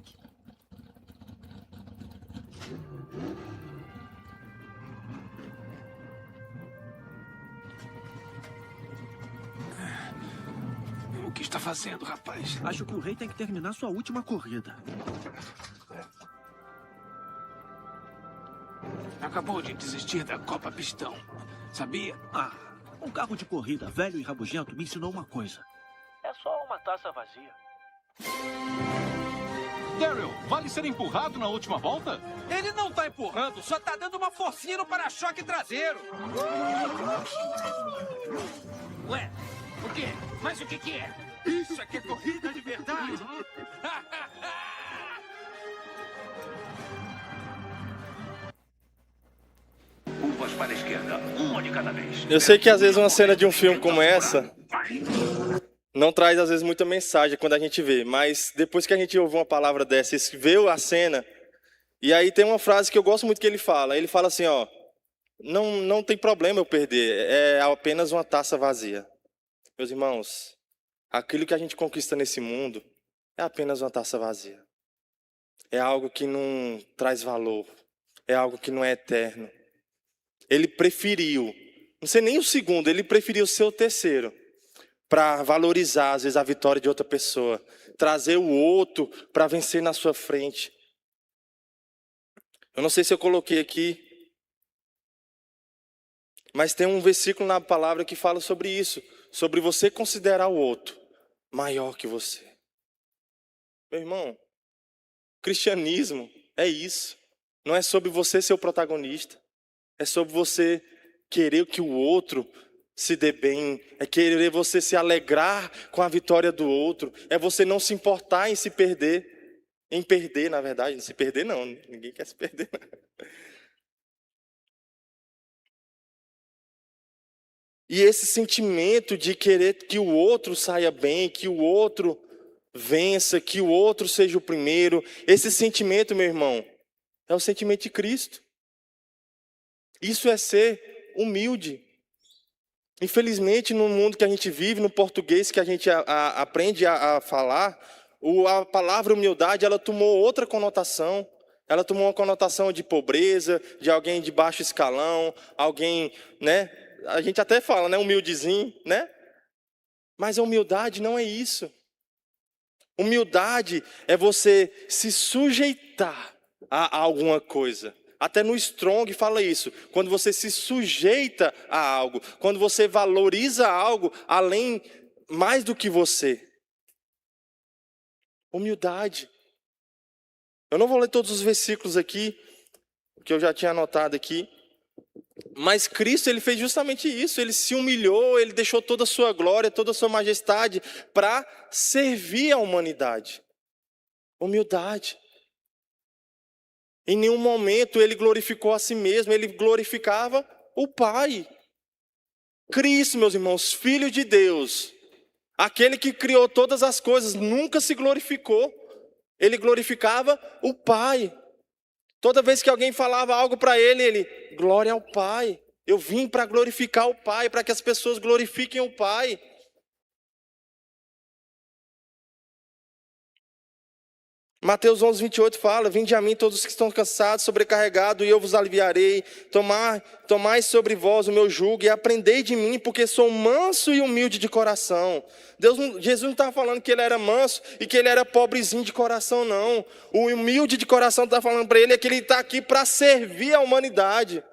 O que está fazendo, rapaz? Acho que o rei tem que terminar sua última corrida. Acabou de desistir da Copa Pistão. Sabia? Ah, um carro de corrida velho e rabugento me ensinou uma coisa. É só uma taça vazia. Daryl, vale ser empurrado na última volta? Ele não tá empurrando, só tá dando uma forcinha no para-choque traseiro. Ué, o quê? Mas o que é? Isso aqui é corrida de verdade. Curvas para a esquerda, uma de cada vez. Eu sei que às vezes uma cena de um filme como essa não traz às vezes muita mensagem quando a gente vê, mas depois que a gente ouve uma palavra dessa, vê a cena, e aí tem uma frase que eu gosto muito que ele fala assim, ó, não tem problema eu perder, é apenas uma taça vazia. Meus irmãos, aquilo que a gente conquista nesse mundo é apenas uma taça vazia. É algo que não traz valor, é algo que não é eterno. Ele preferiu, não sei nem o segundo, ele preferiu ser o terceiro, para valorizar, às vezes, a vitória de outra pessoa. Trazer o outro para vencer na sua frente. Eu não sei se eu coloquei aqui, mas tem um versículo na palavra que fala sobre isso. Sobre você considerar o outro maior que você. Meu irmão, cristianismo é isso. Não é sobre você ser o protagonista. É sobre você querer que o outro se dê bem. É querer você se alegrar com a vitória do outro. É você não se importar em se perder. Em perder, na verdade. Não se perder, não. Ninguém quer se perder, não. E esse sentimento de querer que o outro saia bem, que o outro vença, que o outro seja o primeiro. Esse sentimento, meu irmão, é o sentimento de Cristo. Isso é ser humilde. Infelizmente, no mundo que a gente vive, no português que a gente aprende a falar, a palavra humildade, ela tomou outra conotação. Ela tomou uma conotação de pobreza, de alguém de baixo escalão, alguém, né? A gente até fala, né? Humildezinho, né? Mas a humildade não é isso. Humildade é você se sujeitar a alguma coisa. Até no Strong fala isso. Quando você se sujeita a algo, quando você valoriza algo além, mais do que você. Humildade. Eu não vou ler todos os versículos aqui, que eu já tinha anotado aqui. Mas Cristo, ele fez justamente isso. Ele se humilhou, ele deixou toda a sua glória, toda a sua majestade para servir a humanidade. Humildade. Em nenhum momento ele glorificou a si mesmo, ele glorificava o Pai. Cristo, meus irmãos, Filho de Deus, aquele que criou todas as coisas, nunca se glorificou. Ele glorificava o Pai. Toda vez que alguém falava algo para ele, glória ao Pai. Eu vim para glorificar o Pai, para que as pessoas glorifiquem o Pai. Mateus 11, 28 fala: vinde a mim todos que estão cansados, sobrecarregados, e eu vos aliviarei. Tomai sobre vós o meu jugo e aprendei de mim, porque sou manso e humilde de coração. Jesus não está falando que ele era manso e que ele era pobrezinho de coração, não. O humilde de coração está falando para ele é que ele está aqui para servir a humanidade.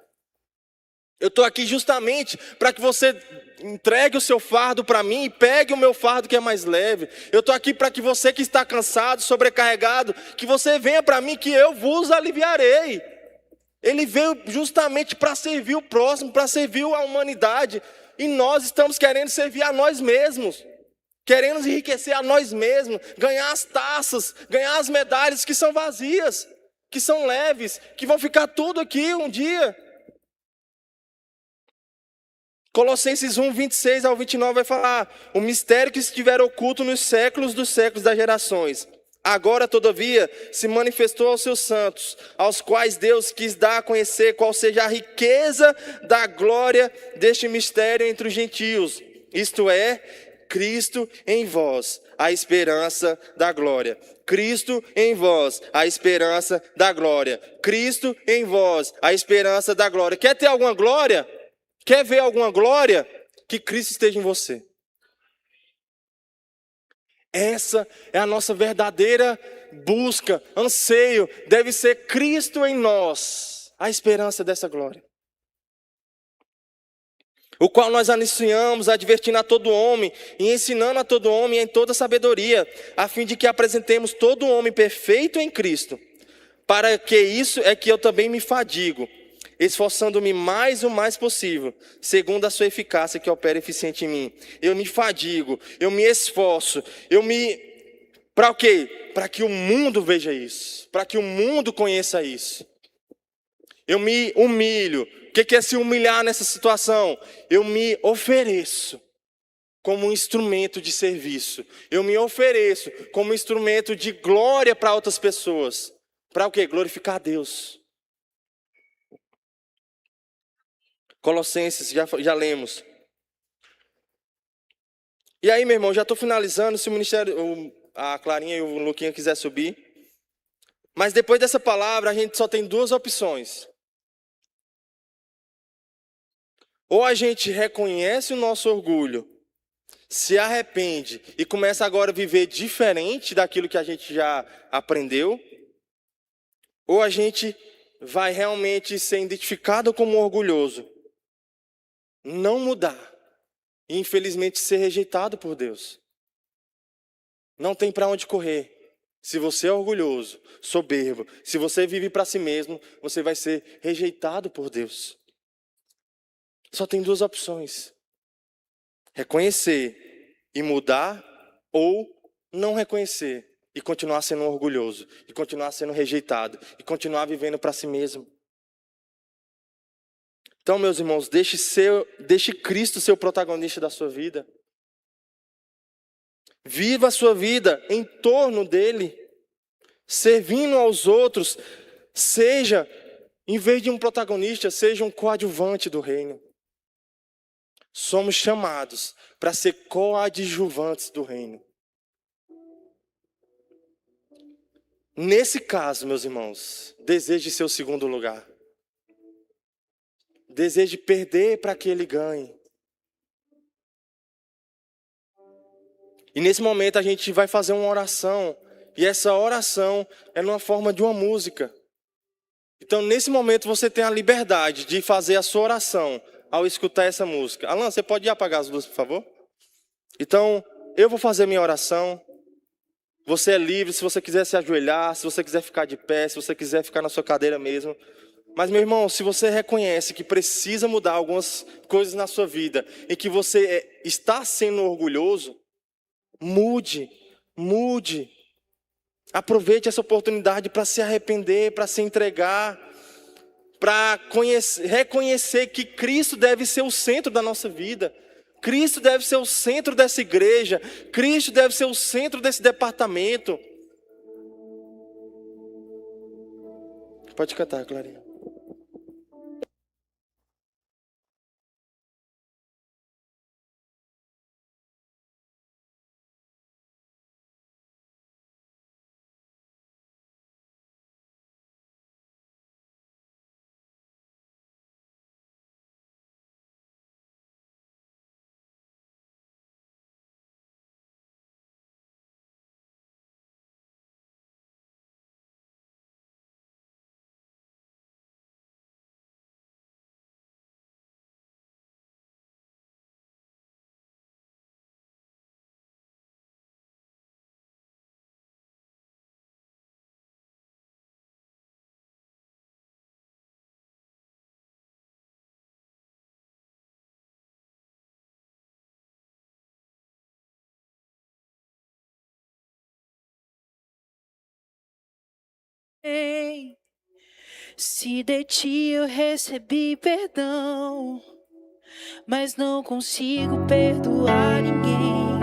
Eu estou aqui justamente para que você entregue o seu fardo para mim e pegue o meu fardo que é mais leve. Eu estou aqui para que você que está cansado, sobrecarregado, que você venha para mim que eu vos aliviarei. Ele veio justamente para servir o próximo, para servir a humanidade. E nós estamos querendo servir a nós mesmos. Queremos enriquecer a nós mesmos, ganhar as taças, ganhar as medalhas que são vazias, que são leves, que vão ficar tudo aqui um dia. Colossenses 1, 26 ao 29 vai falar: o mistério que estiver oculto nos séculos dos séculos das gerações, agora, todavia, se manifestou aos seus santos, aos quais Deus quis dar a conhecer qual seja a riqueza da glória deste mistério entre os gentios, isto é, Cristo em vós, a esperança da glória. Cristo em vós, a esperança da glória. Cristo em vós, a esperança da glória. Quer ter alguma glória? Quer ver alguma glória? Que Cristo esteja em você. Essa é a nossa verdadeira busca, anseio. Deve ser Cristo em nós, a esperança dessa glória. O qual nós anunciamos, advertindo a todo homem e ensinando a todo homem em toda sabedoria, a fim de que apresentemos todo homem perfeito em Cristo. Para que isso é que eu também me fadigo, esforçando-me o mais possível, segundo a sua eficácia que opera eficiente em mim. Eu me fadigo, eu me esforço, para o quê? Para que o mundo veja isso, para que o mundo conheça isso. Eu me humilho. O que é se humilhar nessa situação? Eu me ofereço como um instrumento de serviço. Eu me ofereço como um instrumento de glória para outras pessoas. Para o quê? Glorificar a Deus. Colossenses, já lemos. E aí, meu irmão, já estou finalizando. Se o ministério, a Clarinha e o Luquinha quiser subir. Mas depois dessa palavra, a gente só tem duas opções. Ou a gente reconhece o nosso orgulho, se arrepende e começa agora a viver diferente daquilo que a gente já aprendeu. Ou a gente vai realmente ser identificado como orgulhoso, não mudar e infelizmente ser rejeitado por Deus. Não tem para onde correr. Se você é orgulhoso, soberbo, se você vive para si mesmo, você vai ser rejeitado por Deus. Só tem duas opções: reconhecer e mudar, ou não reconhecer e continuar sendo orgulhoso, e continuar sendo rejeitado, e continuar vivendo para si mesmo. Então, meus irmãos, deixe Cristo ser o protagonista da sua vida. Viva a sua vida em torno dele, servindo aos outros. Seja, em vez de um protagonista, seja um coadjuvante do reino. Somos chamados para ser coadjuvantes do reino. Nesse caso, meus irmãos, deseje seu segundo lugar. Deseje perder para que ele ganhe. E nesse momento a gente vai fazer uma oração. E essa oração é numa forma de uma música. Então nesse momento você tem a liberdade de fazer a sua oração ao escutar essa música. Alan, você pode apagar as luzes, por favor? Então eu vou fazer minha oração. Você é livre se você quiser se ajoelhar, se você quiser ficar de pé, se você quiser ficar na sua cadeira mesmo. Mas, meu irmão, se você reconhece que precisa mudar algumas coisas na sua vida e que você está sendo orgulhoso, mude. Aproveite essa oportunidade para se arrepender, para se entregar, para reconhecer que Cristo deve ser o centro da nossa vida. Cristo deve ser o centro dessa igreja. Cristo deve ser o centro desse departamento. Pode cantar, Clarinha. Se de ti eu recebi perdão, mas não consigo perdoar ninguém.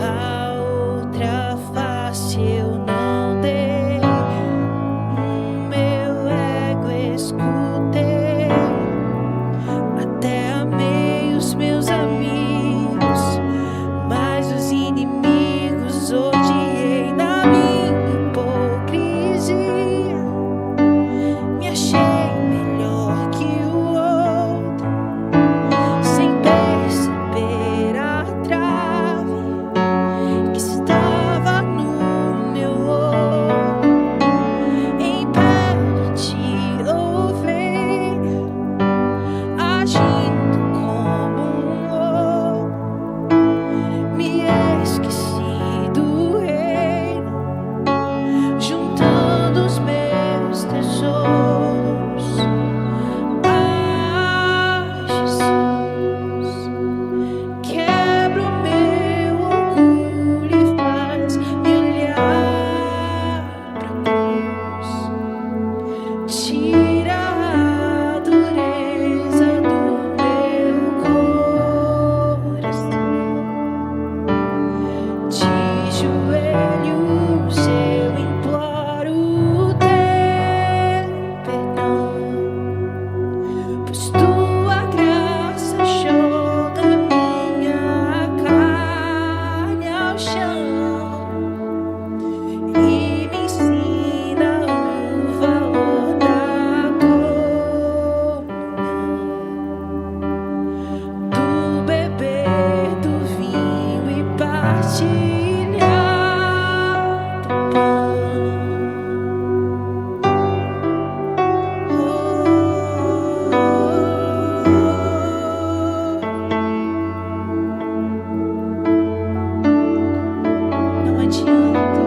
A outra face eu não dei, meu ego escutei. Até amei os meus amigos, mas os inimigos odiei. Na minha hipocrisia me achei melhor que o outro, sem perceber a trave que estava no meu olho. Em pé de ovelha, agindo como um lobo, me esqueci do reino, juntando os meus tesouros. Ah, Jesus, quebra o meu orgulho e faz-me olhar pra cruz. Tira a dureza do meu coração. De joelhos eu imploro teu perdão, pois tua graça joga minha carne ao chão e me ensina o valor da comunhão, do beber do vinho e partilhar do pão. Não adianta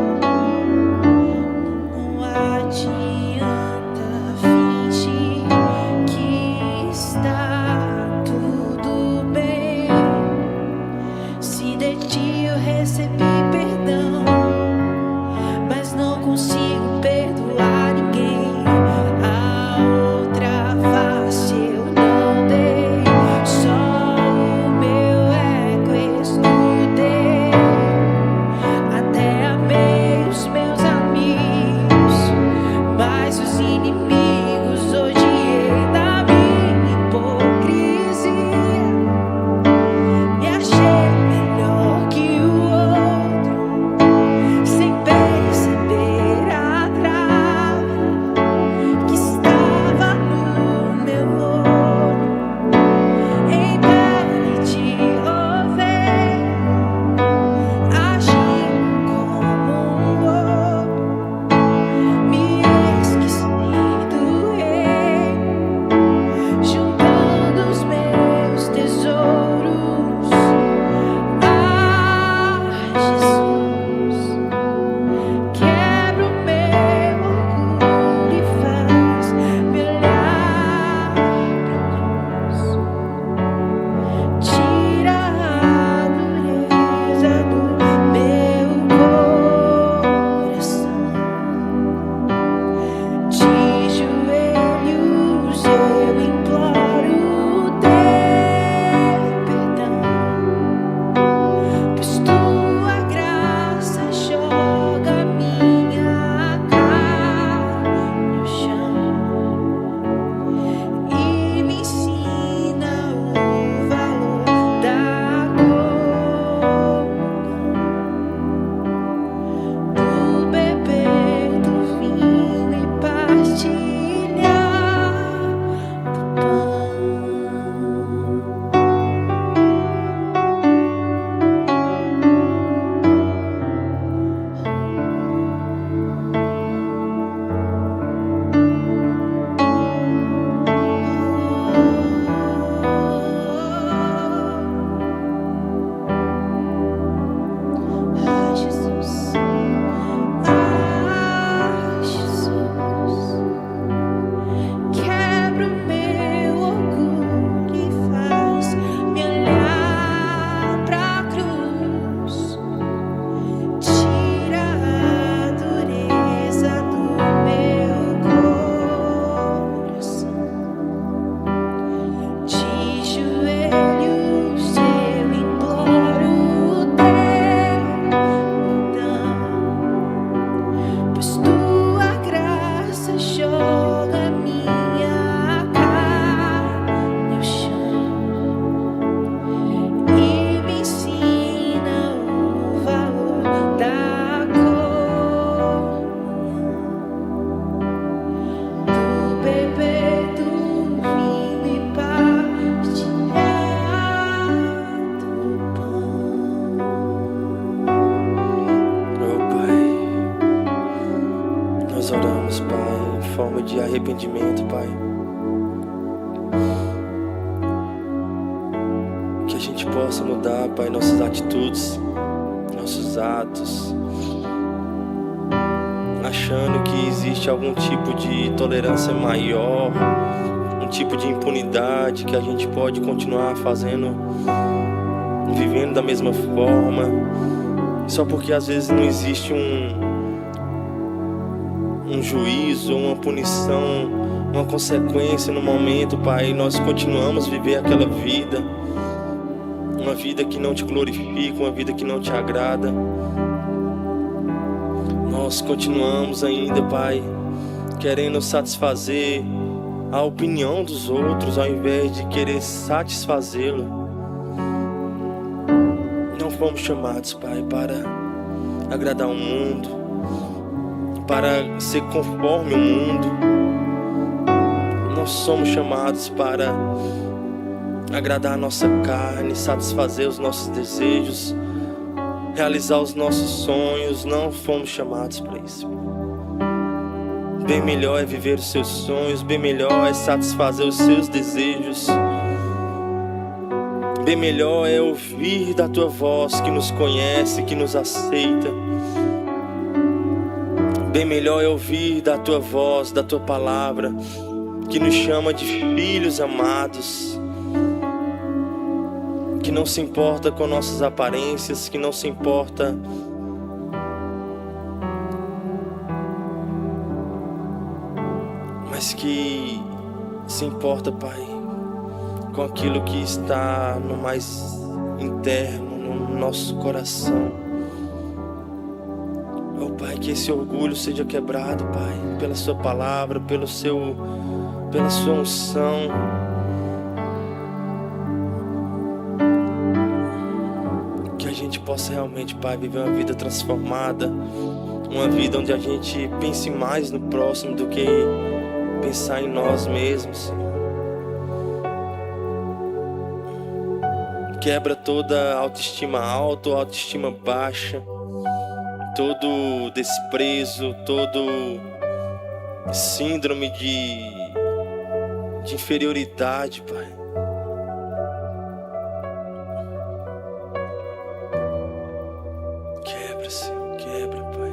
oramos, Pai, em forma de arrependimento, Pai. Que a gente possa mudar, Pai, nossas atitudes, nossos atos, achando que existe algum tipo de tolerância maior, um tipo de impunidade que a gente pode continuar fazendo, vivendo da mesma forma, só porque às vezes não existe um juízo, uma punição, uma consequência no momento, Pai. Nós continuamos a viver aquela vida, uma vida que não te glorifica, uma vida que não te agrada. Nós continuamos ainda, Pai, querendo satisfazer a opinião dos outros ao invés de querer satisfazê-lo. Não fomos chamados, Pai, para agradar o mundo, para ser conforme o mundo. Nós somos chamados para agradar a nossa carne, satisfazer os nossos desejos, realizar os nossos sonhos. Não fomos chamados para isso. Bem melhor é viver os seus sonhos, bem melhor é satisfazer os seus desejos. Bem melhor é ouvir da tua voz que nos conhece, que nos aceita. Bem melhor é ouvir da tua voz, da tua palavra, que nos chama de filhos amados, que não se importa com nossas aparências, que não se importa mas que se importa, Pai, com aquilo que está no mais interno, no nosso coração. Oh, Pai, que esse orgulho seja quebrado, Pai, pela sua palavra, pela sua unção. Que a gente possa realmente, Pai, viver uma vida transformada, uma vida onde a gente pense mais no próximo do que pensar em nós mesmos, Senhor. Quebra toda autoestima alta ou autoestima baixa, todo desprezo, todo síndrome de inferioridade, Pai. Quebra, Senhor, quebra, Pai.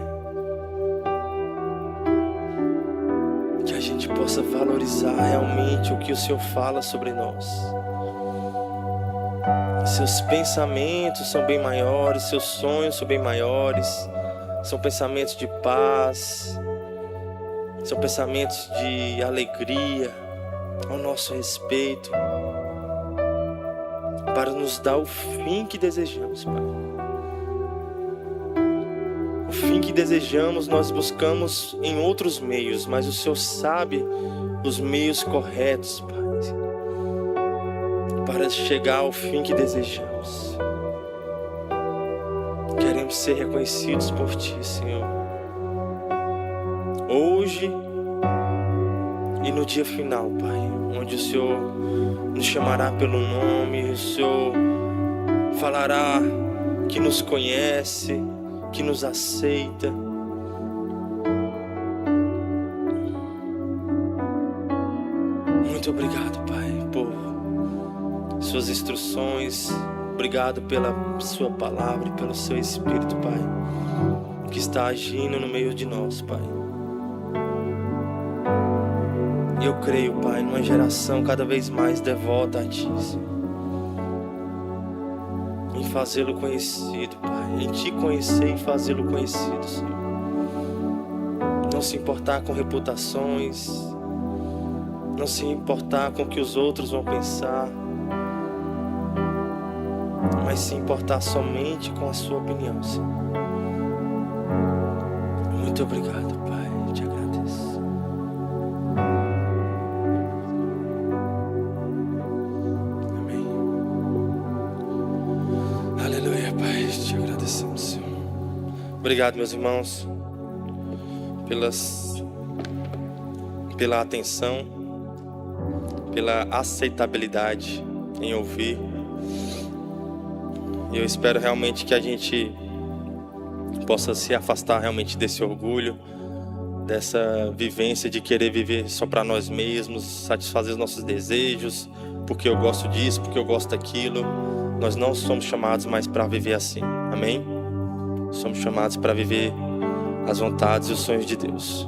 Que a gente possa valorizar realmente o que o Senhor fala sobre nós. Seus pensamentos são bem maiores, seus sonhos são bem maiores. São pensamentos de paz, são pensamentos de alegria ao nosso respeito, para nos dar o fim que desejamos, Pai. O fim que desejamos nós buscamos em outros meios, mas o Senhor sabe os meios corretos, Pai, para chegar ao fim que desejamos. Queremos ser reconhecidos por Ti, Senhor, hoje e no dia final, Pai, onde o Senhor nos chamará pelo nome, o Senhor falará que nos conhece, que nos aceita. Muito obrigado, Pai, por Suas instruções. Obrigado pela Sua palavra e pelo Seu Espírito, Pai, que está agindo no meio de nós, Pai. Eu creio, Pai, numa geração cada vez mais devota a Ti, Senhor, em fazê-lo conhecido, Pai, em Te conhecer e fazê-lo conhecido, Senhor. Não se importar com reputações, não se importar com o que os outros vão pensar, mas se importar somente com a Sua opinião, Senhor. Muito obrigado, Pai, eu te agradeço. Amém. Aleluia, Pai, te agradecemos, Senhor. Obrigado, meus irmãos, pela atenção, pela aceitabilidade em ouvir. E eu espero realmente que a gente possa se afastar realmente desse orgulho, dessa vivência de querer viver só para nós mesmos, satisfazer os nossos desejos, porque eu gosto disso, porque eu gosto daquilo. Nós não somos chamados mais para viver assim, amém? Somos chamados para viver as vontades e os sonhos de Deus.